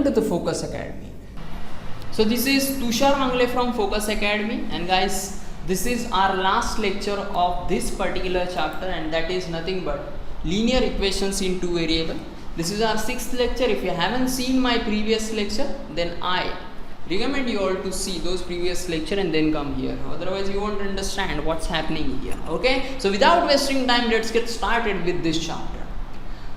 to the Focus Academy. So this is Tushar Mangle from Focus Academy, and guys, this is our last lecture of this particular chapter, and that is nothing but linear equations in two variable. This is our 6th lecture. If you haven't seen my previous lecture, then I recommend you all to see those previous lecture and then come here, otherwise you won't understand what's happening here. Okay, so without wasting time, let's get started with this chapter.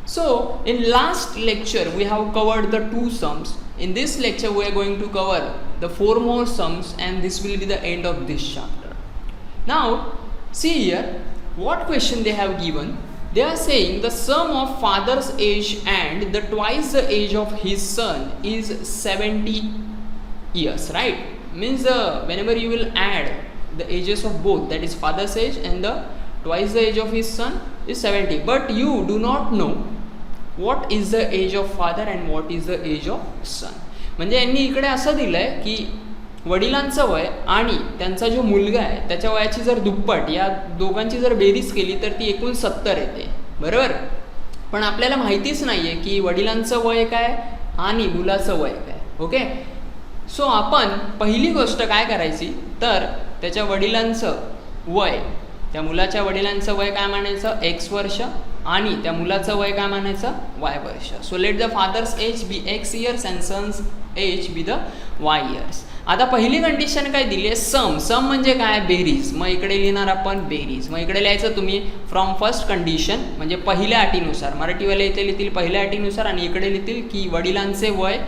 So in last lecture we have covered the 2 sums. In this lecture we are going to cover the 4 more sums, and this will be the end of this chapter. Now see here what question they have given. They are saying the sum of father's age and the twice the age of his son is 70 years, right? Means whenever you will add the ages of both, that is father's age and the twice the age of his son is 70, but you do not know what is the age of father and what is the age of son. म्हणजे यांनी इकडे असं दिलंय की वडिलांचं वय आणि त्यांचा जो मुलगा आहे त्याच्या वयाची जर दुप्पट, या दोघांची जर बेरीज केली तर ती एकूण 70 येते, बरोबर. पण आपल्याला माहितीच नाहीये की वडिलांचं वय काय आणि मुलाचं वय काय. ओके, सो आपण पहिली गोष्ट काय करायची तर त्याच्या वडिलांचं वय, त्या मुलाच्या वडिलांचं वय काय म्हणायचं x वर्ष आणि त्या मुलाचं वय काय म्हणायचं y वर्ष. So let the father's age be x years and son's age be the y years. आता पहिली कंडिशन काय दिली आहे, सम. सम म्हणजे काय, बेरीज. मग इकडे लिहिणार आपण बेरीज. मग इकडे लिहायचं तुम्ही फ्रॉम फर्स्ट कंडिशन, म्हणजे पहिल्या अटीनुसार. मराठीवाले इथे लिहितील पहिल्या अटीनुसार आणि इकडे लिहितील की वडिलांचे वय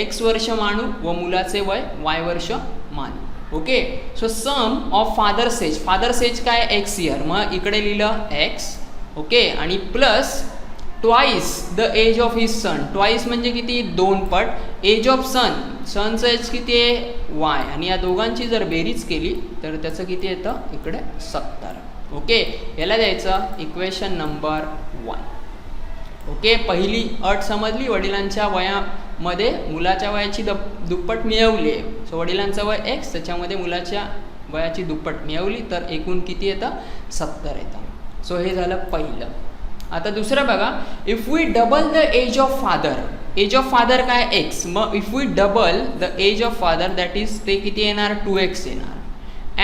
x वर्ष मानू व मुलाचे वय y वर्ष मानू. Okay, so sum of father's age. Father's age काय x इयर, मग इकडे लिहिलं x. ओके, आणि plus twice the age of his son. Twice म्हणजे किती, 2 पट. एज ऑफ सन, सनचं एज किती आहे y, आणि या दोघांची जर बेरीज केली तर त्याचं किती येतं इकडे 70. ओके, याला द्यायचं इक्वेशन नंबर 1. ओके, पहिली अट समजली. वडिलांच्या वयामध्ये मुलाच्या वयाची दुप्पट मिळवली आहे. सो वडिलांचं वय x, त्याच्यामध्ये मुलाच्या वयाची दुप्पट मिळवली तर एकूण किती येतं 70 येतं. सो हे झालं पहिलं. आता दुसरं बघा, if we double the age of father. Age of father काय x, मग if we double the age of father that is ते किती येणार 2x येणार.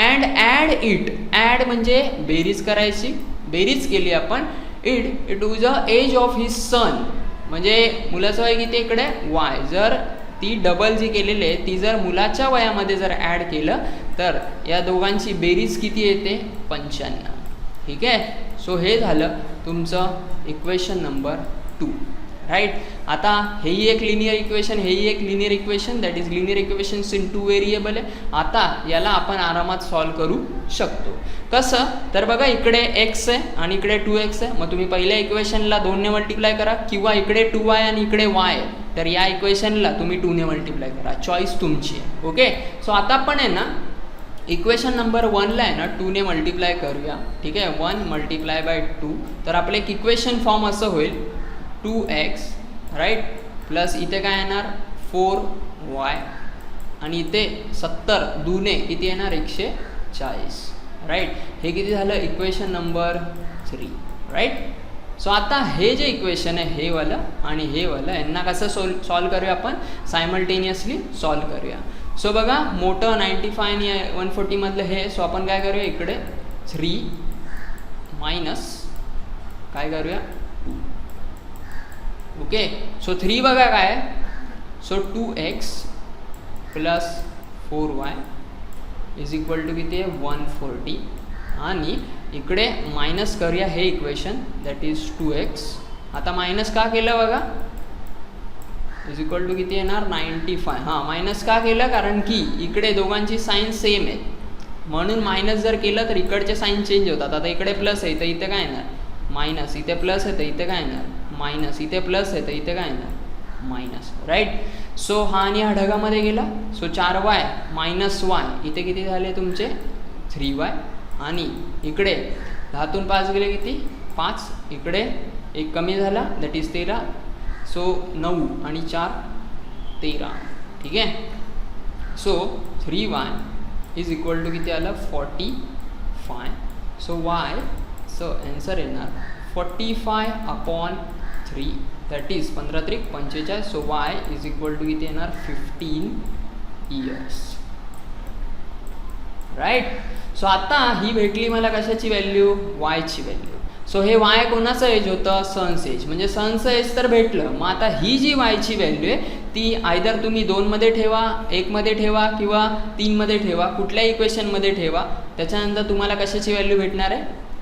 And add it. ॲड म्हणजे बेरीज करायची. बेरीज केली आपण, it to the age of his son, म्हणजे मुलाचं वय किती इकडे y. जर ती डबल जी केलेली आहे ती जर मुलाच्या वयामध्ये जर ॲड केलं तर या दोघांची बेरीज किती येते 95. ठीक आहे, सो हे झालं तुमचं इक्वेशन नंबर 2, राईट. आता हेही एक लिनियर इक्वेशन, हेही एक linear equation, that is linear equations in 2 variable आहे. आता याला आपण आरामात सॉल्व करू शकतो. कसं तर बघा, इकडे x आहे आणि इकडे 2x आहे. मग तुम्ही पहिल्या इक्वेशनला 2ने मल्टिप्लाय करा, किंवा इकडे 2y आणि इकडे y आहे तर या इक्वेशनला तुम्ही 2ने मल्टिप्लाय करा. चॉईस तुमची आहे. ओके, सो आता आपण आहे ना इक्वेशन नंबर 1ला आहे ना 2ने मल्टिप्लाय करूया. ठीक आहे, 1 मल्टिप्लाय बाय 2. तर आपलं एक इक्वेशन फॉर्म असं होईल 2x, राईट, प्लस इथे काय येणार 4y आणि इथे 70 2ने किती येणार 140, राईट. हे किती झालं इक्वेशन नंबर 3, राईट. सो आता हे जे इक्वेशन आहे हे वालं आणि हे वालं, यांना कसं सॉल्व करूया आपण, सायमल्टेनियसली सॉल्व करूया. सो बघा, मोठं 95 आणि 140 मधलं हे. सो आपण काय करूया, इकडे 3 मायनस काय करूया 2. ओके, सो 3 बघा काय, so 2x plus 4y is equal to किती आहे 140, आणि इकडे मायनस करूया हे इक्वेशन दॅट इज 2x. आता मायनस का केलं बघा, इज इक्वल टू किती येणार 95. हां, मायनस का केलं कारण की इकडे दोघांची साईन सेम आहे, म्हणून मायनस जर केलं तर इकडचे साईन चेंज होतात. आता इकडे प्लस आहे तर इथे काय येणार मायनस, इथे प्लस आहे तर इथे काय येणार मायनस, इथे प्लस आहे तर इथे काय येणार मायनस, राईट. सो हा आणि हा ढगामध्ये गेला. सो 4y मायनस y, इथे किती झाले तुमचे 3y, आणि इकडे 10 तून 5 गेले किती 5, इकडे एक कमी झाला दॅट इज 13. सो 9 आणि 4 13. ठीक आहे, so 3y is equal to किती आलं 45. सो y, सो आन्सर येणार 45/3 दॅट इज 15 त्रिक 45. So y is equal to किती येणार 15 इयर्स. राईट. सो आता ही भेटली मला कशाची व्हॅल्यू, वायची व्हॅल्यू. सो हे वाय कोणाचं एज होतं, सन्स एज, म्हणजे सन्सचं एज तर भेटलं. मग आता ही जी वायची व्हॅल्यू आहे ती आयदर तुम्ही 2मध्ये ठेवा, 1मध्ये ठेवा किंवा 3मध्ये ठेवा, कुठल्याही इक्वेशनमध्ये ठेवा. त्याच्यानंतर तुम्हाला कशाची व्हॅल्यू भेटणार आहे,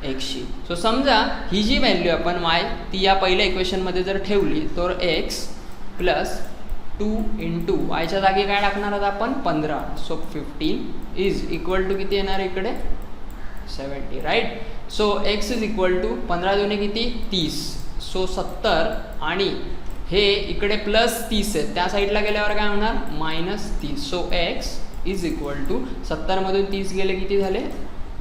एक्सची. सो समजा ही जी व्हॅल्यू आपण वाय ती या पहिल्या इक्वेशनमध्ये जर ठेवली तर एक्स प्लस 2 इंटू वायच्या जागी काय टाकणार आहोत आपण 15. सो 15 इज इक्वल टू किती येणार इकडे 70. Right. So x is equal to 15 दुने किती 30. सो 70 आणि हे इकडे प्लस 30 आहे, त्या साईडला गेल्यावर काय होणार -30. So x is equal to 70मधून 30 गेले किती झाले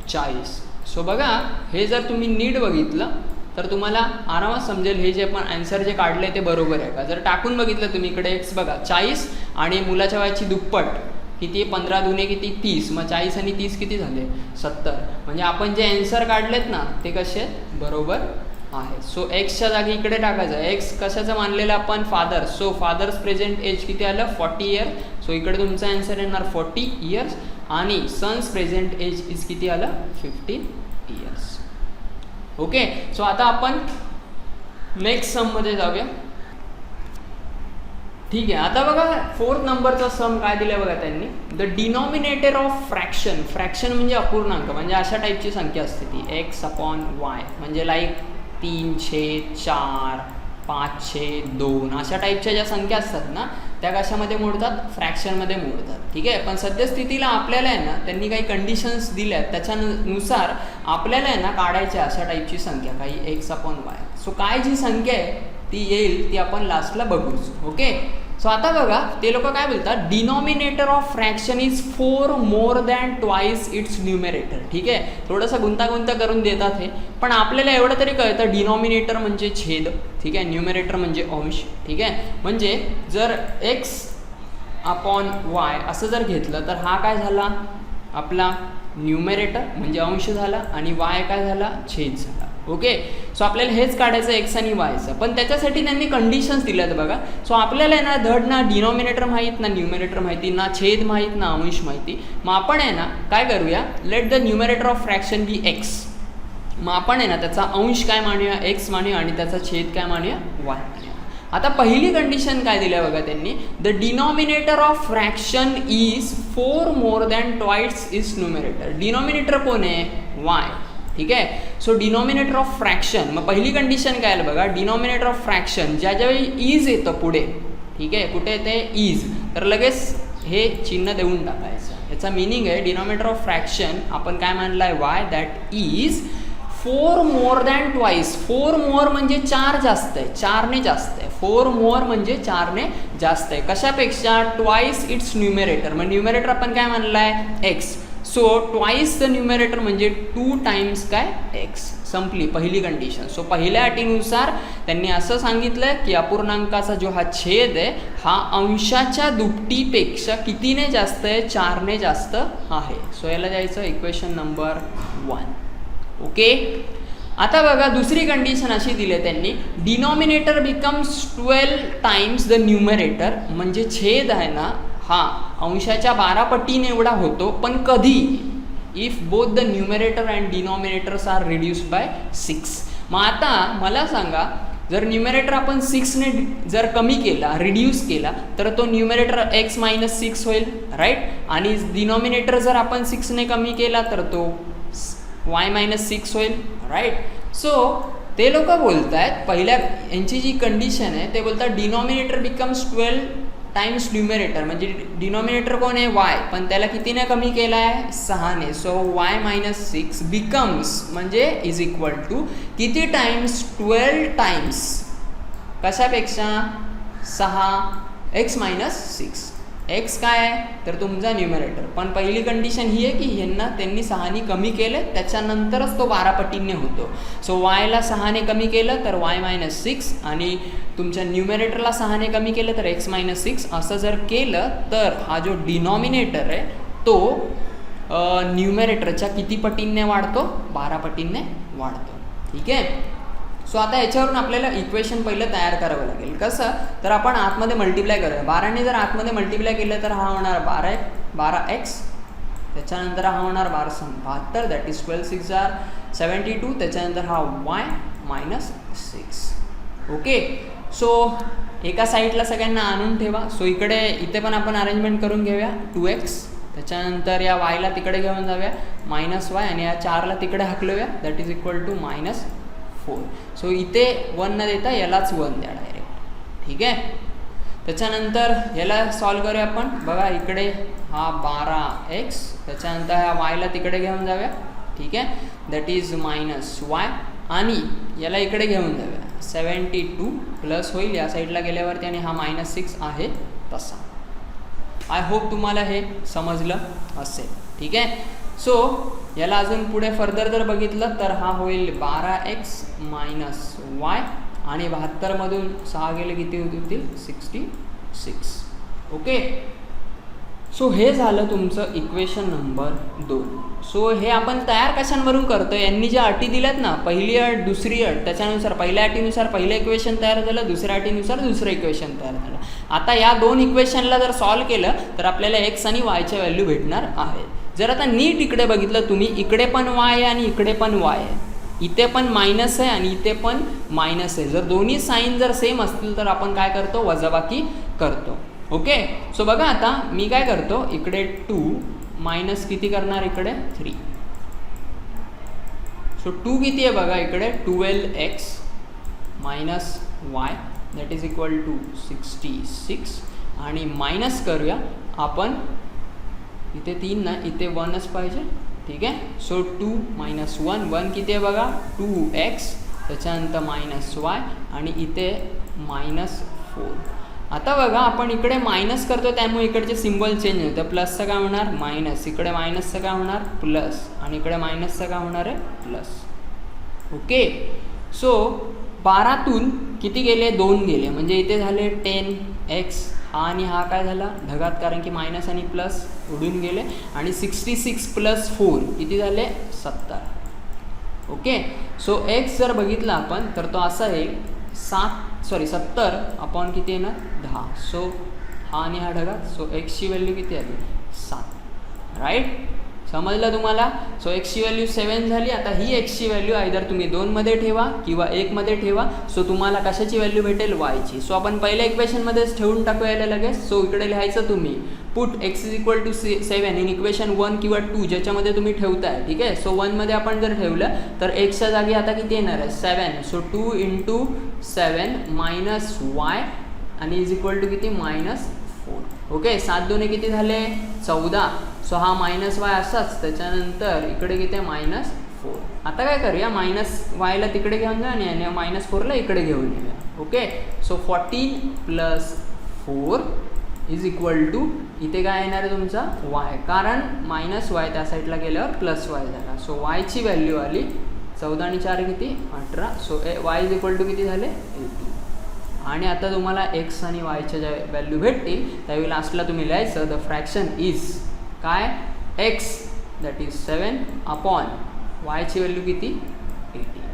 40. सो बघा हे जर तुम्ही नीट बघितलं तर तुम्हाला आरामात समजेल हे जे आपण आन्सर जे काढले ते बरोबर आहे का. जर टाकून बघितलं तुम्ही इकडे एक्स बघा 40 आणि मुलाच्या वयाची दुप्पट किती 15 दुने किती 30. मग 40 आणि 30 किती झाले 70. म्हणजे आपण जे आन्सर काढलेत ना ते कसे बरोबर आहेत. सो एक्सच्या जागी इकडे टाकायचं. एक्स कशाचं मानलेलं आपण father. So father's present age किती आलं 40 इयर्स. सो इकडे तुमचा आन्सर येणार 40 इयर्स आणि सन्स प्रेझेंट एज इज किती आलं 15 इयर्स. ओके. सो आता आपण नेक्स्ट सममध्ये जाऊया. ठीक आहे. आता बघा 4th नंबरचा सम काय दिलं बघा त्यांनी. The denominator of fraction. Fraction म्हणजे अपूर्णांक, म्हणजे अशा टाईपची संख्या असते ती एक्स अपॉन वाय, म्हणजे लाईक 3/4 5/2 अशा टाईपच्या ज्या संख्या असतात ना त्या कशामध्ये मोडतात, फ्रॅक्शनमध्ये मोडतात. ठीक आहे. पण सद्यस्थितीला आपल्याला आहे ना त्यांनी काही कंडिशन्स दिल्यात, त्याच्यानुसार आपल्याला आहे ना काढायच्या अशा टाईपची संख्या काही एक्स अपॉन वाय. सो काय जी संख्या आहे ती येईल ती आपण लास्टला बघूच. ओके. सो आता बघा ते लोक काय बोलतात, denominator of fraction is 4 more than twice its numerator. ठीक आहे. थोडंसं गुंतागुंत करून देतात हे, पण आपल्याला एवढं तरी कळतं डिनॉमिनेटर म्हणजे छेद, ठीक आहे, न्यूमरेटर म्हणजे अंश. ठीक आहे. म्हणजे जर एक्स अपॉन वाय असं जर घेतलं तर हा काय झाला आपला न्यूमरेटर म्हणजे अंश झाला आणि वाय काय झाला छेद झाला. ओके. सो आपल्याला हेच काढायचं एक्स आणि वायचं, पण त्याच्यासाठी त्यांनी कंडिशन्स दिल्यात बघा. सो आपल्याला आहे ना धड ना डिनॉमिनेटर माहीत ना न्यूमरेटर माहिती ना छेद माहीत ना अंश माहिती. मग आपण आहे ना काय करूया, let the numerator of fraction be x. मग आपण आहे ना त्याचा अंश काय मानूया एक्स मानूया आणि त्याचा छेद काय मानूया वाय मानूया. आता पहिली कंडिशन काय दिल्या बघा त्यांनी, the denominator of fraction is 4 more than twice is numerator. Denominator कोण आहे वाय. ठीक आहे. सो डिनॉमिनेटर ऑफ फ्रॅक्शन, मग पहिली कंडिशन काय आलं बघा, डिनॉमिनेटर ऑफ फ्रॅक्शन ज्यावेळी इज येतं पुढे, ठीक आहे, कुठे येते इज, तर लगेच हे चिन्ह देऊन टाकायचं. याचा मिनिंग आहे डिनॉमिनेटर ऑफ फ्रॅक्शन आपण काय मानलं आहे Y, that is 4 more than twice. 4 मोर म्हणजे 4 जास्त आहे, 4ने जास्त आहे. 4 मोर म्हणजे 4ने जास्त आहे. कशापेक्षा ट्वाइस इट्स न्यूमरेटर. मग न्यूमरेटर आपण काय मानलं आहे x. So twice the numerator म्हणजे 2 टाइम्स काय एक्स. संपली पहिली कंडिशन. सो पहिल्या अटीनुसार त्यांनी असं सांगितलं की अपूर्णांकाचा जो हा छेद आहे हा अंशाच्या दुपटीपेक्षा कितीने जास्त आहे, 4ने जास्त आहे. सो याला जायचं इक्वेशन नंबर 1. ओके. आता बघा दुसरी कंडिशन अशी दिली आहे त्यांनी, denominator becomes 12 times the numerator. म्हणजे छेद आहे ना हा अंशाच्या 12 पटीने एवढा होतो, पण कधी, if both the numerator and denominators are reduced by 6. मग आता मला सांगा जर न्यूमरेटर आपण 6ने जर कमी केला, रिड्यूस केला, तर तो न्यूमरेटर x - 6 होईल. राईट. आणि डिनॉमिनेटर जर आपण 6ने कमी केला तर तो y - 6 होईल. राईट. सो ते लोक बोलत आहेत पहिल्या यांची जी कंडिशन आहे ते बोलतात डिनॉमिनेटर बिकम्स 12 टाइम्स न्यूमरेटर. म्हणजे डिनॉमिनेटर कोण आहे वाय, पण त्याला कितीने कमी केला आहे 6ने. सो y - 6 बिकम्स म्हणजे इज इक्वल टू किती टाइम्स 12 टाइम्स कशापेक्षा 6 x - 6. एक्स काय आहे तर तुमचा न्यूमरेटर. पण पहिली कंडिशन ही आहे की ह्यांना त्यांनी 6ने कमी केलं त्याच्यानंतरच तो 12 पटींनी होतो. सो वायला 6ने कमी केलं तर y - 6 आणि तुमच्या न्यूमरेटरला 6ने कमी केलं तर x - 6. असं जर केलं तर हा जो डिनॉमिनेटर आहे तो न्यूमरेटरच्या किती पटींने वाढतो, 12 पटींने वाढतो. ठीक आहे. सो आता याच्यावरून आपल्याला इक्वेशन पहिलं तयार करावं लागेल. कसं तर आपण आतमध्ये मल्टिप्लाय करूया. 12ने जर आतमध्ये मल्टिप्लाय केलं तर हा होणार 12x, त्याच्यानंतर हा होणार 12×72 दॅट इज 12 6 72, त्याच्यानंतर हा y -6. ओके, सो एका साईडला सगळ्यांना आणून ठेवा. सो इथे पण आपण अरेंजमेंट करून घेऊया. 2x, त्याच्यानंतर या yला तिकडे घेऊन जाऊया -y, आणि या 4ला तिकडे हकलूया that is equal to -4. So इथे 1 न देता यालाच 1 द्या डायरेक्ट. ठीक आहे, त्याच्यानंतर याला सॉल्व करूया आपण. बघा इकडे हा 12x, त्याच्यानंतर ह्या yला तिकडे घेऊन जाऊया. ठीक आहे, दॅट इज -y, आणि याला इकडे घेऊन जाऊया 72 प्लस होईल या साईडला गेल्यावरती, आणि हा -6 आहे तसा. आय होप तुम्हाला हे समजलं असेल. ठीक आहे, सो याला अजून पुढे फर्दर जर बघितलं तर हा होईल 12x -y, आणि 72मधून 6 गेले किती होतील 66. ओके, सो हे झालं तुमचं इक्वेशन नंबर 2. सो हे आपण तयार कशांवरून करतो, यांनी ज्या अटी दिल्यात ना, पहिली अट दुसरी अट, त्याच्यानुसार पहिल्या अटीनुसार पहिलं इक्वेशन तयार झालं, दुसऱ्या अटीनुसार दुसरं इक्वेशन तयार झालं. आता या 2 इक्वेशनला जर सॉल्व केलं तर आपल्याला x आणि yच्या व्हॅल्यू भेटणार आहे. जर आता नीट इकडे बघितलं तुम्ही, इकडे पण y आहे आणि इकडे पण y आहे, इथे पण मायनस आहे आणि इथे पण मायनस आहे. जर दोन्ही साईन जर सेम असतील तर आपण काय करतो, वजाबाकी करतो. ओके, सो बघा आता मी काय करतो, इकडे 2 मायनस किती करणार, इकडे 3. सो 2 किती आहे बघा इकडे 12x -y that is equal to 66, आणि मायनस करूया आपण, इथे 3 ना, इथे 1च पाहिजे. ठीक आहे, सो 2 - 1 किती आहे बघा 2x, त्याच्यानंतर -y, आणि इथे -4. आता बघा आपण इकडे मायनस करतो त्यामुळे इकडचे सिम्बॉल चेंज होतं. प्लसचं काय होणार मायनस, इकडे मायनसचं काय होणार प्लस, आणि इकडे मायनसचं काय होणार आहे प्लस. ओके, सो 12तून किती गेले 2 गेले, म्हणजे इथे झाले 10x, हा आणि हा काय झाला ढगात, कारण की मायनस आणि प्लस उडून गेले, आणि 66 + 4 किती झाले 70. ओके, सो x जर बघितला आपण तर तो असा येईल 70 अपॉन किती येणार 10. सो हा आणि हा ढगात, सो x ची व्हॅल्यू किती आली 7. राईट, समजलं तुम्हाला. सो x ची व्हॅल्यू 7 झाली. आता ही x ची व्हॅल्यू आयदर तुम्ही 2 मध्ये ठेवा किंवा 1 मध्ये ठेवा. सो तुम्हाला कशाची व्हॅल्यू भेटेल y ची. सो आपण पहिल्या इक्वेशनमध्येच ठेवून टाकूया लगेच. सो इकडे लिहायचं तुम्ही पुट x = 7 इन इक्वेशन 1 किंवा 2 ज्याच्यामध्ये तुम्ही ठेवताय. ठीक आहे, सो 1 मध्ये आपण जर ठेवलं तर xच्या जागी आता किती येणार आहे 7. सो 2 × 7 -y, आणि इज इक्वल टू किती -4. ओके, 7 2 किती झाले 14. सो हा -y असाच, त्याच्यानंतर इकडे किती -4. आता काय करूया, -yला तिकडे घेऊन जा आणि -4ला इकडे घेऊन येऊया. Okay, so 14 + 4 is equal to इथे काय येणार आहे तुमचा y, कारण -y त्या साईडला गेल्यावर +y झाला. सो y ची व्हॅल्यू आली 14 आणि 4 किती 18. So y is equal to किती झाले 18. आणि आता तुम्हाला x आणि yच्या ज्या व्हॅल्यू भेटतील त्यावेळी लास्टला तुम्ही लिहायचं द फ्रॅक्शन इज काय x that is 7 upon y ची व्हॅल्यू किती 18.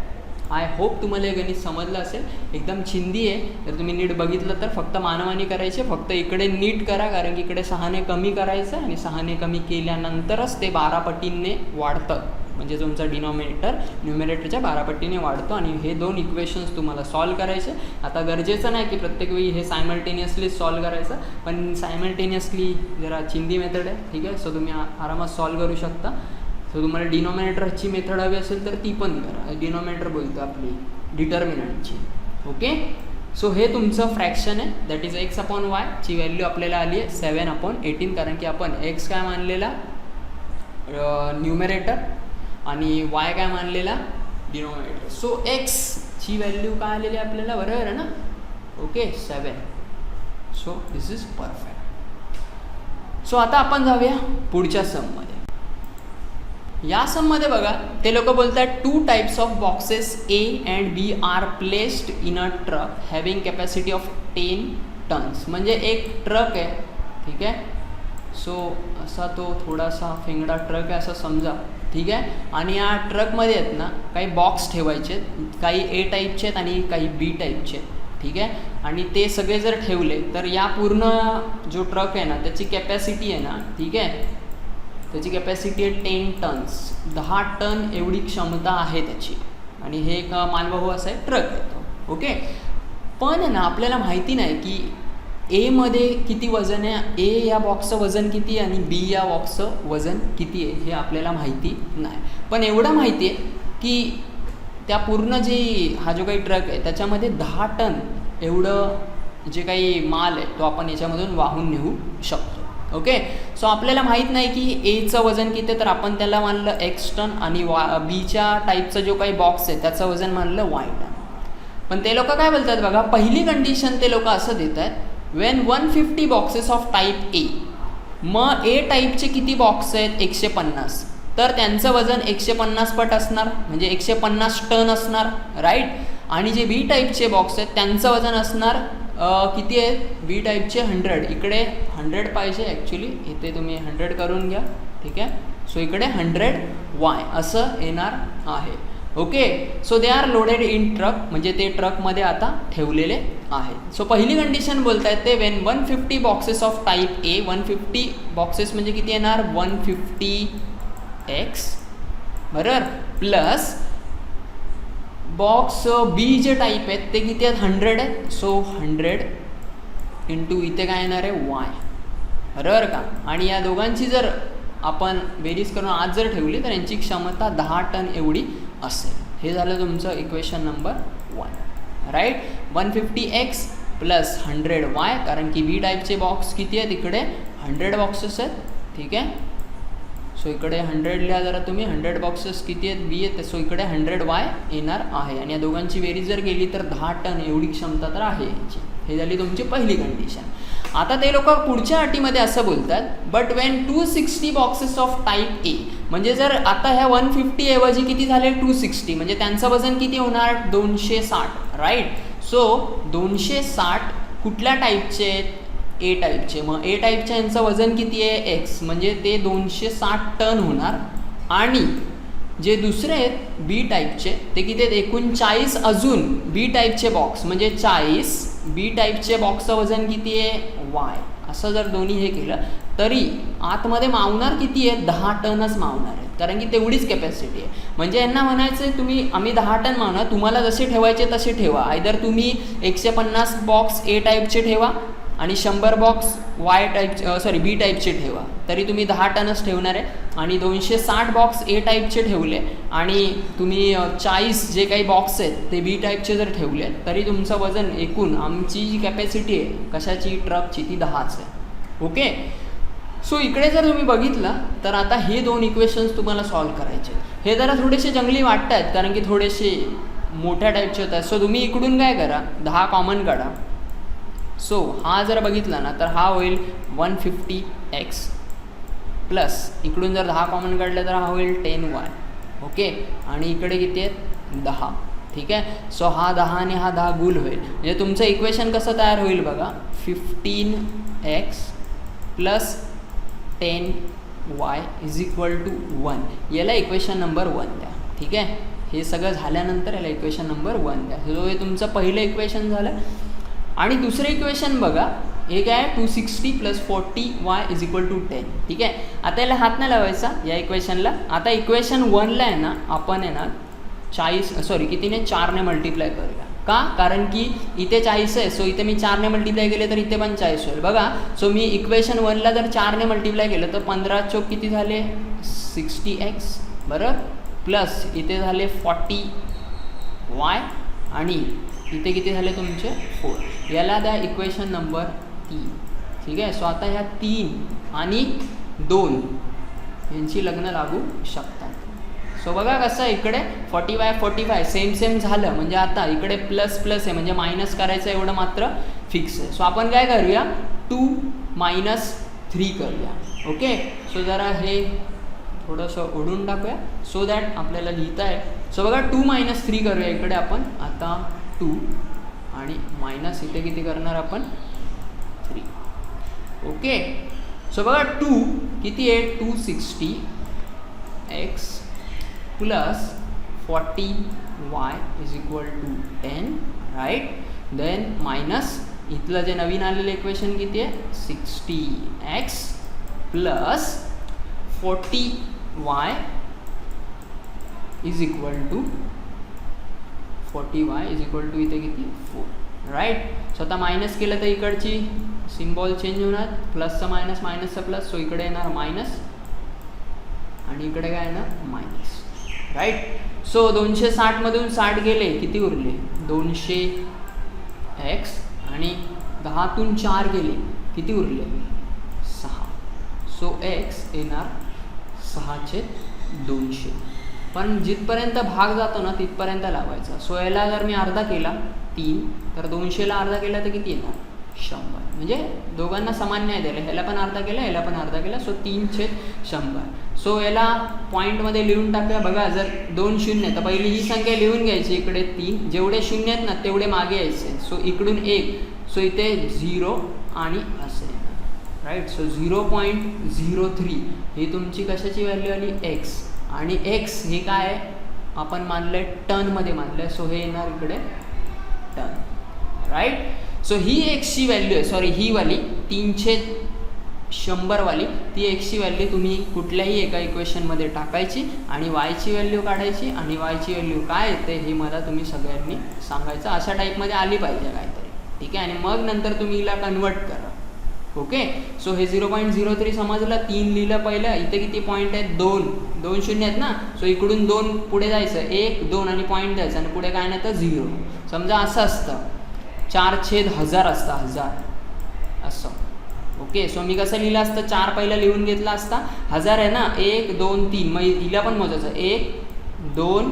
आय होप तुम्हाला हे गणित समजलं असेल. एकदम चिंदी आहे, जर तुम्ही नीट बघितलं तर फक्त मानवानी करायचे, फक्त इकडे नीट करा, कारण की इकडे 6ने कमी करायचं, आणि 6ने कमी केल्यानंतरच ते 12 पटींनी वाढतं, म्हणजे तुमचा डिनॉमिनेटर न्यूमरेटरच्या 12 पटीने वाढतो. आणि हे 2 इक्वेशन्स तुम्हाला सॉल्व करायचे. आता गरजेचं नाही की प्रत्येक वेळी हे सायमल्टेनियसली सॉल्व करायचं, पण सायमल्टेनियसली जरा चिंदी मेथड आहे. ठीक आहे, सो तुम्ही आरामात सॉल्व करू शकता. सो तुम्हाला डिनॉमिनेटरची मेथड हवी असेल तर ती पण करा. डिनॉमिनेटर बोलतो आपली डिटर्मिनंटची. ओके, सो हे तुमचं फ्रॅक्शन आहे दॅट इज x/y ची व्हॅल्यू आपल्याला आली आहे 7/18, कारण की आपण x काय मानलेला न्यूमरेटर आणि y काय मानलेला डिनॉमिनेटर. सो x ची व्हॅल्यू काय आलेली आहे आपल्याला, बरोबर आहे ना. Okay, 7. So this is perfect. So आता आपण जाऊया पुढच्या सममध्ये. या सममध्ये बघा ते लोक बोलतात 2 types of boxes A and B are placed in a truck having capacity of 10 tons. म्हणजे एक ट्रक आहे, ठीक आहे. सो असा तो थोडासा फेंगडा ट्रक आहे असं समजा. ठीक आहे. आणि या ट्रकमध्ये आहेत ना काही बॉक्स ठेवायचे आहेत, काही ए टाईपचे आहेत आणि काही बी टाईपचे आहेत, ठीक आहे. आणि ते सगळे जर ठेवले तर या पूर्ण जो ट्रक आहे ना त्याची कॅपॅसिटी आहे ना, ठीक आहे, त्याची कॅपॅसिटी आहे 10 टन्स, 10 टन एवढी क्षमता आहे त्याची. आणि हे एक मालवाहू असा एक ट्रक आहे तो, ओके. पण आहे ना आपल्याला माहिती नाही की एमध्ये किती वजन आहे, ए या बॉक्सचं वजन किती आहे आणि बी या बॉक्सचं वजन किती आहे हे आपल्याला माहिती नाही. पण एवढं माहिती आहे की त्या पूर्ण हा जो काही ट्रक आहे त्याच्यामध्ये 10 टन एवढं जे काही माल आहे तो आपण याच्यामधून वाहून नेऊ शकतो, ओके. सो आपल्याला माहीत नाही की एचं वजन किती आहे, तर आपण त्याला मानलं एक्स टन आणि बीच्या टाईपचा जो काही बॉक्स आहे त्याचं वजन मानलं वाय टन. पण ते लोक काय बोलतात बघा, पहिली कंडिशन ते लोक असं देतात, वेन 150 बॉक्सेस ऑफ टाईप ए, मग ए टाईपचे किती बॉक्स आहेत 150, तर त्यांचं वजन 150 पट असणार, म्हणजे 150 टन असणार, राईट. आणि जे बी टाईपचे बॉक्स आहेत त्यांचं वजन असणार किती आहेत, बी टाईपचे 100, इकडे 100 पाहिजे ॲक्च्युली, इथे तुम्ही 100 करून घ्या, ठीक आहे. सो इकडे 100 वाय असं येणार आहे, okay. So they are loaded in truck, म्हणजे ते ट्रकमध्ये आता ठेवलेले आहेत. सो पहिली कंडिशन बोलता येते Wien 150 boxes of type A, 150 boxes म्हणजे किती येणार 150x, बरोबर, plus box B J type आहेत ते किती आहेत 100 आहेत. सो 100 इंटू इथे काय येणार आहे वाय, बरोबर का. आणि या दोघांची जर आपण बेरीज करून आज जर ठेवली तर यांची क्षमता 10 टन एवढी असेल. हे झालं तुमचं equation number 1, right. 150x plus 100y, कारण की बी टाईपचे बॉक्स किती आहेत, इकडे 100 बॉक्सेस आहेत, ठीक आहे. सो इकडे 100 लिहा जरा तुम्ही, 100 बॉक्सेस किती आहेत बी आहेत, सो इकडे 100y येणार आहे. आणि या दोघांची बेरीज जर गेली तर 10 टन एवढी क्षमता तर आहे याची. हे झाली तुमची पहिली कंडिशन. आता ते लोक पुढच्या अटीमध्ये असं बोलतात, but Wien 260 boxes of type ए, म्हणजे जर आता ह्या 150 ऐवजी किती झाले 260, म्हणजे त्यांचं वजन किती होणार 260, राईट. सो 260 कुठल्या टाईपचे आहेत, ए टाईपचे. मग ए टाईपच्या यांचं वजन किती आहे एक्स, म्हणजे ते 260 टन होणार. आणि जे दुसरे आहेत बी टाईपचे ते किती आहेत, एकूण 40 अजून बी टाईपचे बॉक्स, म्हणजे 40 बी टाईपचे बॉक्सचं वजन किती आहे वाय. असं जर दोन्ही हे केलं तरी आतमध्ये मावणार किती आहे 10 टनच मावणार आहेत, कारण की तेवढीच कॅपॅसिटी आहे. म्हणजे यांना म्हणायचं आहे तुम्ही आम्ही 10 टन मावणार, तुम्हाला जसे ठेवायचे तसे ठेवा. आयदर तुम्ही 150 बॉक्स ए टाईपचे ठेवा आणि 100 बॉक्स वाय टाईप बी टाईपचे ठेवा, तरी तुम्ही 10 टनच ठेवणार आहे. आणि 260 बॉक्स ए टाईपचे ठेवले आणि तुम्ही 40 जे काही बॉक्स आहेत ते बी टाईपचे जर ठेवले तरी तुमचं वजन एकूण आमची जी कॅपॅसिटी आहे कशाची ट्रकची ती 10च आहे, ओके. सो इकडे जर तुम्ही बघितलं तर आता हे दोन इक्वेशन्स तुम्हाला सॉल्व्ह करायचे. हे जरा थोडेसे जंगली वाटत आहेत कारण की थोडेसे मोठ्या टाईपचे होत आहेत. सो तुम्ही इकडून काय करा 10 कॉमन काढा. सो हा जर बघितला ना तर हा होईल 150x प्लस इकडून जर 10 कॉमन काढलं तर हा होईल 10y, ओके. आणि इकडे किती आहेत 10, ठीक आहे. सो हा 10 आणि हा 10 गुल होईल, म्हणजे तुमचं इक्वेशन कसं तयार होईल बघा 15x plus 10y is equal to 1. याला इक्वेशन नंबर 1 द्या, ठीक आहे. हे सगळं झाल्यानंतर याला इक्वेशन नंबर 1 द्या. सो हे तुमचं पहिलं इक्वेशन झालं. आणि दुसरं इक्वेशन बघा, हे काय आहे 260 plus 40y is equal to 10, ठीक आहे. आता याला हात नाही लावायचा या इक्वेशनला. आता इक्वेशन 1ला आहे ना आपण आहे ना 4ने मल्टिप्लाय करूया. का, कारण की इथे 40 आहे, सो इथे मी 4ने मल्टिप्लाय केले तर इथे पण 40 होईल बघा. सो मी इक्वेशन 1ला जर 4ने मल्टिप्लाय केलं तर 15 चौक किती झाले 60x, बरं, प्लस इथे झाले 40y आणि इथे किती झाले तुमचे 4. याला द्या इक्वेशन नंबर 3, ठीक आहे. सो आता ह्या 3 आणि 2 यांची लग्न लागू शकतात. सो बघा कसं इकडे 40y 45 सेम झालं, म्हणजे आता इकडे प्लस प्लस आहे म्हणजे मायनस करायचं एवढं मात्र फिक्स आहे. सो आपण काय करूया 2 - 3 करूया, ओके. सो जरा हे थोडंसं ओढून टाकूया सो दॅट आपल्याला लिहिता आहे. सो बघा 2 - 3 करूया इकडे आपण आता 2 आणि मायनस इथे किती करणार आपण 3, ओके. सो बघा 2 किती आहे 260x plus 40y is equal to 10, right. Then minus इथलं जे नवीन आलेलं इक्वेशन किती आहे 60x plus 40y is equal to 40y is equal to इथे किती 4, राईट. सो आता मायनस केलं तर इकडची सिम्बॉल चेंज होणार, प्लसचं मायनस मायनसचं प्लस, सो इकडे येणार मायनस आणि इकडे काय येणार मायनस, राईट. सो 260 मधून 60 गेले, किती उरले 200x आणि 10तून 4 गेले, किती उरले 6. सो x येणार 6/200. पण जिथपर्यंत भाग जातो ना तिथपर्यंत लावायचा. सो याला जर मी अर्धा केला 3, तर 200ला अर्धा केला तर किती येणार 100. म्हणजे दोघांना समान न्याय द्यायला, ह्याला पण अर्धा केला ह्याला पण अर्धा केला, सो 3/100. सो याला पॉईंटमध्ये लिहून टाकूया. बघा जर 2 शून्य तर पहिली ही संख्या लिहून घ्यायची, इकडे 3, जेवढे शून्य आहेत ना तेवढे मागे यायचे. सो इकडून 1, सो इथे 0 आणि असे, राईट. सो 0.03 ही तुमची कशाची व्हॅल्यू आली x, आणि x हे काय आहे आपण मानलं आहे टनमध्ये मानलं आहे, सो हे येणार इकडे टन, राईट. सो ही एक्सची व्हॅल्यू आहे, सॉरी ही वाली 3/100 वाली, ती एक्सची व्हॅल्यू तुम्ही कुठल्याही एका इक्वेशनमध्ये टाकायची आणि वायची व्हॅल्यू काढायची, आणि वायची व्हॅल्यू काय येते हे मला तुम्ही सगळ्यांनी सांगायचं. अशा टाईपमध्ये आली पाहिजे काहीतरी, ठीक आहे. आणि मग नंतर तुम्ही हिला कन्वर्ट करा, ओके. सो हे 0.03 समजलं. 3 लिहिलं पहिलं, इथे किती पॉईंट आहेत 2 शून्य आहेत ना, सो इकडून 2 पुढे जायचं, 1 2 आणि पॉईंट द्यायचं, आणि पुढे काय नाही तर 0. समजा असं असतं 4/1000 असतं, 1000 असं, ओके. सो मी कसं लिहिलं असतं, 4 पहिलं लिहून घेतला असता, 1000 आहे ना, 1 2 3, मग हिला पण मोजायचं 1 2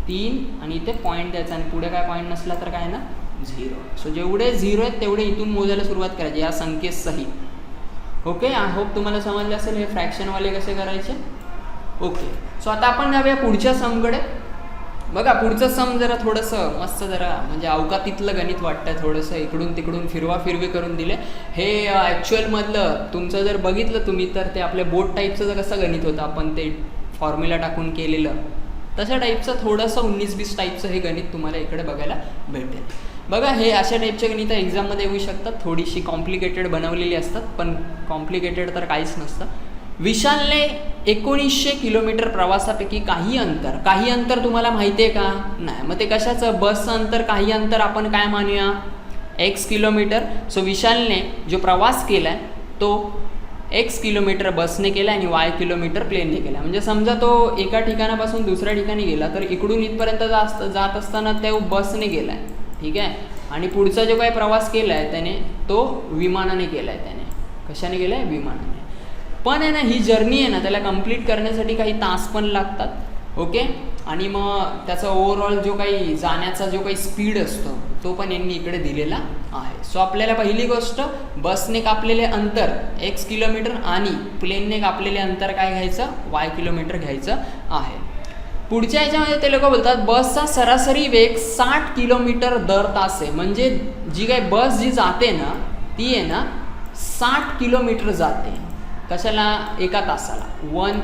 3 आणि इथे पॉईंट द्यायचा, आणि पुढे काय पॉईंट नसला तर काय ना 0. सो जेवढे 0 आहेत तेवढे इथून मोजायला सुरुवात करायची या संख्येसहित, ओके. आय होप तुम्हाला समजलं असेल हे फ्रॅक्शनवाले कसे करायचे, ओके. सो आता आपण जाऊया पुढच्या समकडे. बघा पुढचं सम जरा थोडंसं मस्त, जरा म्हणजे अवकातीतलं गणित वाटतं, थोडंसं इकडून तिकडून फिरवी करून दिले. हे ॲक्च्युअलमधलं तुमचं जर बघितलं तुम्ही तर ते आपल्या बोर्ड टाईपचं जर कसं गणित होतं आपण ते फॉर्म्युला टाकून केलेलं, तशा टाईपचं थोडंसं 19-20 टाईपचं हे गणित तुम्हाला इकडे बघायला भेटेल. बघा हे अशा टाईपचे गणित एक्झाममध्ये येऊ शकतात, थोडीशी कॉम्प्लिकेटेड बनवलेली असतात, पण कॉम्प्लिकेटेड तर काहीच नसतं. विशालने 1900 किलोमीटर प्रवासापैकी काही अंतर तुम्हाला माहिती आहे का, नाही. मग ते कशाचं, बसचं अंतर. काही अंतर आपण काय मानूया x किलोमीटर. सो विशालने जो प्रवास केला आहे तो x किलोमीटर बसने केला आणि y किलोमीटर प्लेनने केला. म्हणजे समजा तो एका ठिकाणापासून दुसऱ्या ठिकाणी गेला तर इकडून इथपर्यंत जात असताना तो बसने गेला आहे, ठीक आहे. आणि पुढचा जो काही प्रवास केला आहे त्याने तो विमानाने केला आहे. त्याने कशाने केला आहे, विमानाने. पण आहे ना ही जर्नी आहे ना त्याला कंप्लीट करण्यासाठी काही तास पण लागतात, ओके. आणि मग त्याचा ओव्हरऑल जो काही जाण्याचा जो काही स्पीड असतो तो पण यांनी इकडे दिलेला आहे. सो आपल्याला पहिली गोष्ट बसने कापलेले अंतर x किलोमीटर आणि प्लेनने कापलेले अंतर काय घ्यायचं, y किलोमीटर घ्यायचं आहे. पुढच्या ह्याच्यामध्ये ते लोक बोलतात बसचा सरासरी वेग 60 किलोमीटर दर तास आहे. म्हणजे जी काही बस जी जाते ना ती आहे ना 60 किलोमीटर जाते. कशाला, एका तासाला. 1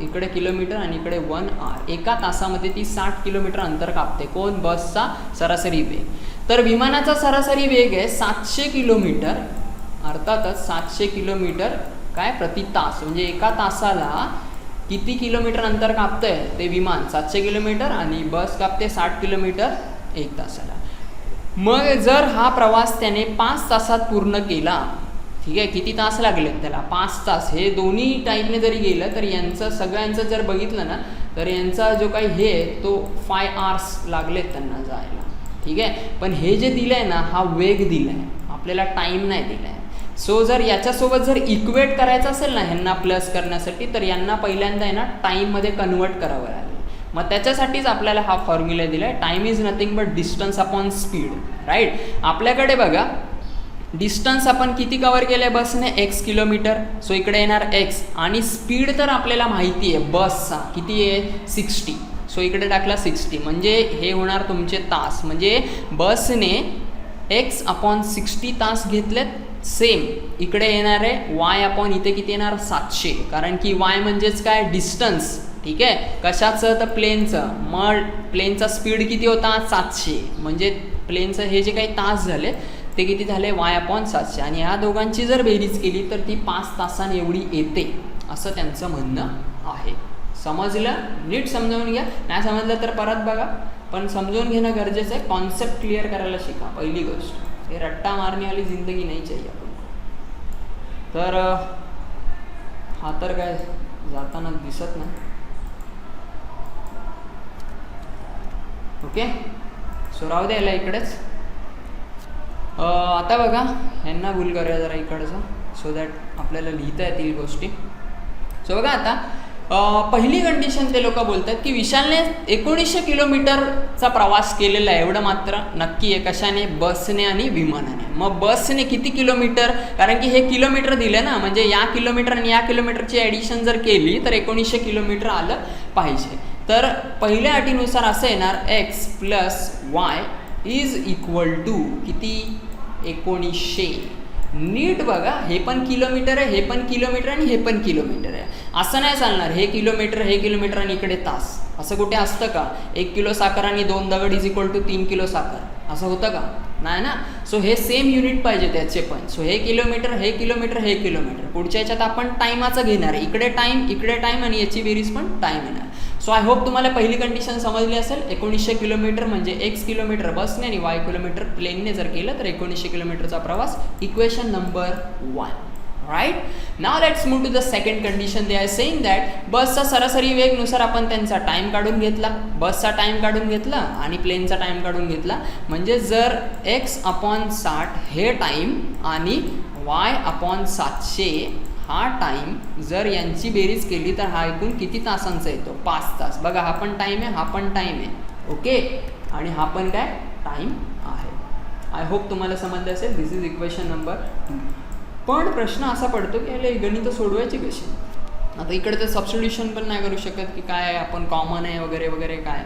इकडे किलोमीटर आणि इकडे 1 आवर. एका तासामध्ये ती 60 किलोमीटर अंतर कापते. कोण, बसचा सरासरी वेग. तर विमानाचा सरासरी वेग आहे 700 किलोमीटर, अर्थातच 700 किलोमीटर काय प्रति तास. म्हणजे एका तासाला किती किलोमीटर अंतर कापतंय ते विमान 700 किलोमीटर आणि बस कापते 60 किलोमीटर एक तासाला. मग जर हा प्रवास त्याने 5 तासात पूर्ण केला, ठीक आहे, किती तास लागले त्याला, 5 तास. हे दोन्ही टाईपने जरी गेलं तर यांचं सगळ्यांचं जर बघितलं ना तर यांचा जो काही हे तो 5 आवर्स लागलेत त्यांना जायला, ठीक आहे. पण हे जे दिलं आहे ना हा वेग दिला आहे, आपल्याला टाईम नाही दिला आहे. सो जर याच्यासोबत जर इक्वेट करायचं असेल ना ह्यांना प्लस करण्यासाठी तर यांना पहिल्यांदा आहे ना टाईममध्ये कन्वर्ट करावं लागेल. मग त्याच्यासाठीच आपल्याला हा फॉर्म्युला दिला आहे. Time is nothing but distance upon speed, right. आपल्याकडे बघा डिस्टन्स आपण किती कवर केलं आहे बसने, x किलोमीटर. सो इकडे येणार x आणि स्पीड तर आपल्याला माहिती आहे बसचा किती आहे 60. सो इकडे टाकला 60 म्हणजे हे होणार तुमचे तास. म्हणजे बसने x अपॉन 60 तास घेतलेत. सेम इकडे येणार आहे y अपॉन इथे किती येणार 700, कारण की y म्हणजेच काय डिस्टन्स, ठीक ठीक आहे. कशाचं? तर प्लेनचं. मग प्लेनचा स्पीड किती होता? 700. म्हणजे प्लेनचं हे जे काही तास झाले ते किती झाले? y/700. आणि ह्या दोघांची जर बेरीज केली तर ती 5 तासांनी एवढी येते, असं त्यांचं म्हणणं आहे. समजलं? नीट समजावून घ्या. नाही समजलं तर परत बघा, पण समजून घेणं गरजेचं आहे. कॉन्सेप्ट क्लिअर करायला शिका, पहिली गोष्ट. हे रट्टा मारने वाली जिंदगी नाही चाहिए आपण. तर हा तर काय जाताना दिसत नाही. ओके, सो राहू द्यायला इकडेच. आता बघा, ह्यांना भूल करूया जरा इकडचं, सो दॅट आपल्याला लिहिता येतील गोष्टी. सो बघा आता पहिली कंडिशन ते लोक बोलतात की विशालने 1900 किलोमीटरचा प्रवास केलेला आहे, एवढं मात्र नक्की आहे. कशाने? बसने आणि विमानाने. मग बसने किती किलोमीटर? कारण की हे किलोमीटर दिले ना, म्हणजे या किलोमीटर आणि या किलोमीटरची ॲडिशन जर केली तर 1900 किलोमीटर आलं पाहिजे. तर पहिल्या अटीनुसार असं येणार x + y is equal to किती? 1900. नीट बघा, हे पण किलोमीटर आहे, हे पण किलोमीटर आणि हे पण किलोमीटर आहे. असं नाही चालणार, हे किलोमीटर आणि इकडे तास. असं कुठे असतं का? 1 किलो साखर आणि 2 दगड इज इक्वल टू 3 किलो साखर, असं होतं का? नाही ना. सो हे सेम युनिट पाहिजे त्याचे पण. सो हे किलोमीटर, हे किलोमीटर, हे किलोमीटर. पुढच्या याच्यात आपण टाईमाचं घेणार आहे. इकडे टाईम आणि याची बेरीज पण टाईम येणार. सो आय होप तुम्हाला पहिली कंडिशन समजली असेल. 1900 किलोमीटर म्हणजे x किलोमीटर बसने आणि y किलोमीटर प्लेनने जर केलं तर 1900 किलोमीटरचा प्रवास. Equation number 1. Right. Now let's move to the second condition. They are saying that बसचा सरासरी वेगनुसार आपण त्यांचा टाईम काढून घेतला, बसचा टाईम काढून घेतला आणि प्लेनचा टाईम काढून घेतला. म्हणजे जर x/60 हे टाईम आणि y/700 हा टाईम जर यांची बेरीज केली तर हा एकूण किती तासांचा येतो? 5 तास. बघा, हा पण टाईम आहे, हा पण टाईम आहे. ओके, आणि हा पण काय टाईम आहे. आय होप तुम्हाला समजलं असेल. दिस इज इक्वेशन नंबर 2. पण प्रश्न असा पडतो की याला गणितं सोडवायची कशी? आता इकडे तर सबस्टिट्यूशन पण नाही करू शकत की काय आपण कॉमन आहे वगैरे वगैरे काय.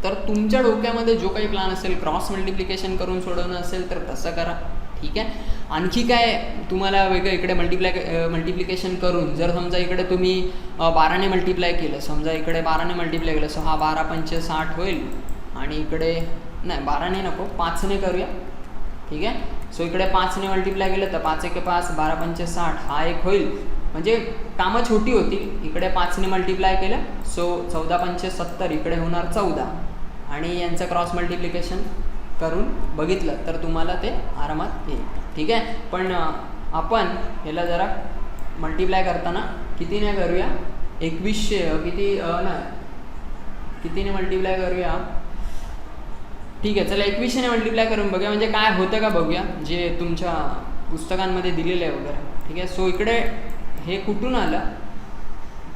तर तुमच्या डोक्यामध्ये जो काही प्लॅन असेल, क्रॉस मल्टिप्लिकेशन करून सोडवणं असेल तर तसं करा. ठीक आहे. आणखी काय तुम्हाला वेगळं इकडे मल्टिप्लिकेशन करून, जर समजा इकडे तुम्ही 12ने मल्टिप्लाय केलं, समजा इकडे 12ने मल्टिप्लाय केलं, सो हा 12×5 = 60 होईल. आणि इकडे नाही 12ने नको, 5ने करूया. ठीक आहे. सो इकडे 5ने मल्टिप्लाय केलं तर 5 × 5 12×5 = 60, हा एक होईल. म्हणजे कामं छोटी होतील. इकडे 5ने मल्टिप्लाय केलं, सो 14×5 = 70, इकडे होणार 14. आणि यांचं क्रॉस मल्टिप्लिकेशन करून बघितलं तर तुम्हाला ते आरामात येईल. ठीक आहे. पण आपण ह्याला जरा मल्टिप्लाय करताना कितीने करूया? 2100 कितीने मल्टिप्लाय करूया? ठीक आहे, चला 2100ने मल्टिप्लाय करून बघूया, म्हणजे काय होतं का बघूया, जे तुमच्या पुस्तकांमध्ये दिलेलं आहे वगैरे. ठीक आहे. सो इकडे हे कुठून आलं?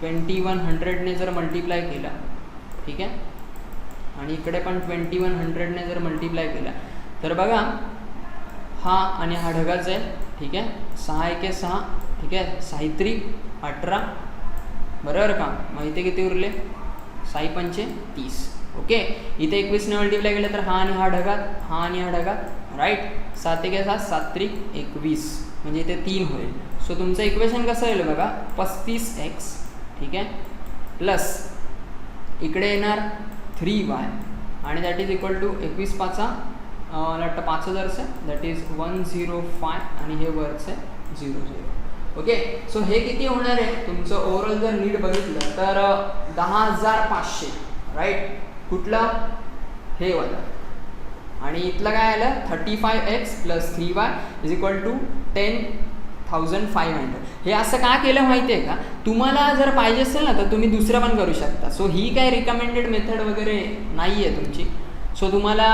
2100ने जर मल्टिप्लाय केला, ठीक आहे, आणि इकडे पण 2100ने जर मल्टिप्लाय केला तर बघा, हा आणि हा ढगाच आहे. ठीक आहे. 6 × 6, ठीक आहे, 6×3 = 18, बरोबर का? मग इथे किती उरले? 6×5 = 30. ओके. इथे 21ने मल्टिप्लाय केलं तर हा आणि हा ढगात, हा आणि हा ढगात. राईट. 7 × 7 7×3 = 21, म्हणजे इथे 3 होईल. सो तुमचं इक्वेशन कसं येईल बघा, 35x, ठीक आहे, प्लस इकडे येणार 3y आणि दॅट इज इक्वल टू 21×5 मला वाटतं 5000 दॅट इज 105 आणि हे वरचं 00. ओके. सो हे किती होणार आहे तुमचं ओव्हरऑल जर नीट बघितलं तर 10,500. राईट. कुठलं? हे वाला. आणि इथलं काय आलं? 35x + 3y is equal to 10,500. हे असं का केलं माहिती आहे का? तुम्हाला जर पाहिजे असेल ना तर तुम्ही दुसरं पण करू शकता. सो ही काय रिकमेंडेड मेथड वगैरे नाही आहे तुमची. सो तुम्हाला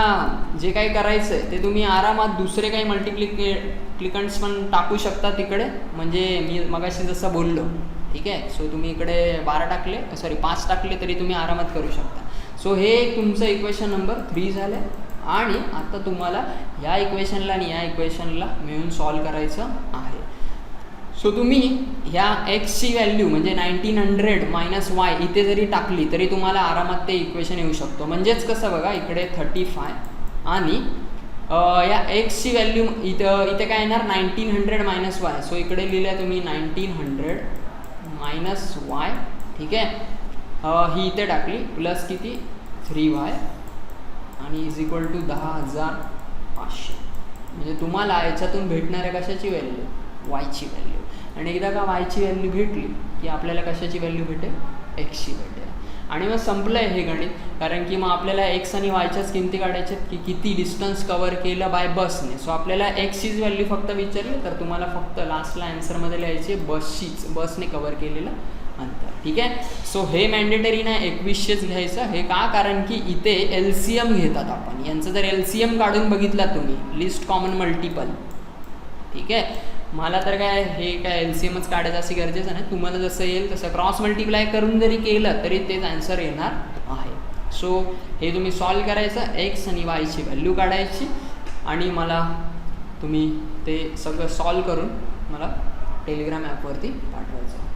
जे काही करायचं आहे ते तुम्ही आरामात दुसरे काही मल्टिप्लिकंट्स पण टाकू शकता तिकडे, म्हणजे मी मगाशी जसं बोललो. ठीक आहे. सो तुम्ही इकडे 5 टाकले तरी तुम्ही आरामात करू शकता. सो हे तुमचं इक्वेशन नंबर 3 झालं. आणि आता तुम्हाला ह्या इक्वेशनला आणि या इक्वेशनला मिळून सॉल्व करायचं आहे. सो तुम्ही ह्या एक्सची व्हॅल्यू म्हणजे 1900 - y इथे जरी टाकली तरी तुम्हाला आरामात ते इक्वेशन येऊ शकतो. म्हणजेच कसं बघा, इकडे 35 आणि या एक्सची व्हॅल्यू इथे काय येणार? 1900 - y. सो इकडे लिहिलं तुम्ही 1900 - y. ठीक आहे. ही इथे टाकली प्लस किती 3y आणि इज इक्वल टू 10,500. म्हणजे तुम्हाला याच्यातून भेटणाऱ्या कशाची व्हॅल्यू वायची व्हॅल्यू. आणि एकदा का वायची व्हॅल्यू भेटली की आपल्याला कशाची व्हॅल्यू भेटेल एक्सची भेटेल. आणि मग संपलं आहे हे गणित. कारण की मग आपल्याला एक्स आणि वायच्याच किमती काढायच्यात की किती डिस्टन्स कवर केलं बाय बसने. सो आपल्याला एक्सचीच व्हॅल्यू फक्त विचारली तर तुम्हाला फक्त लास्टला आन्सरमध्ये लिहायची बसने कवर केलेलं अंतर. ठीक आहे. सो हे मॅन्डेटरी नाही 2100च घ्यायचं. हे का कारण की इथे LCM घेतात आपण. यांचं जर LCM काढून बघितला तुम्ही लिस्ट कॉमन मल्टिपल. ठीक आहे. मला तर काय हे काय LCMच काढायचं असं गरजेचं नाही. तुम्हाला जसं येईल तसं क्रॉस मल्टिप्लाय करून जरी केलं तरी तेच आन्सर येणार आहे. सो हे तुम्ही सॉल्व करायचं. एक्स आणि वायची व्हॅल्यू काढायची आणि मला तुम्ही ते सगळं सॉल्व करून मला टेलिग्राम ॲपवरती पाठवायचं.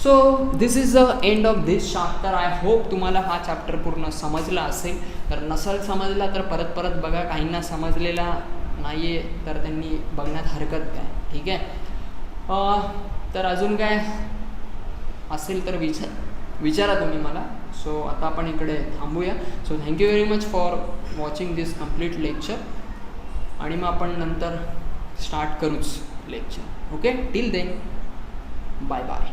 So this is the end of this chapter. I hope तुम्हाला हा चॅप्टर पूर्ण समजला असेल. तर नसेल समजला तर परत परत बघा. काहींना समजलेला नाही आहे तर त्यांनी बघण्यात हरकत काय. ठीक आहे. तर अजून काय असेल तर विचारा तुम्ही मला. सो आता आपण इकडे थांबूया. So thank you very much for watching this complete lecture. आणि मग आपण नंतर स्टार्ट करूच lecture. Okay. Till then bye bye.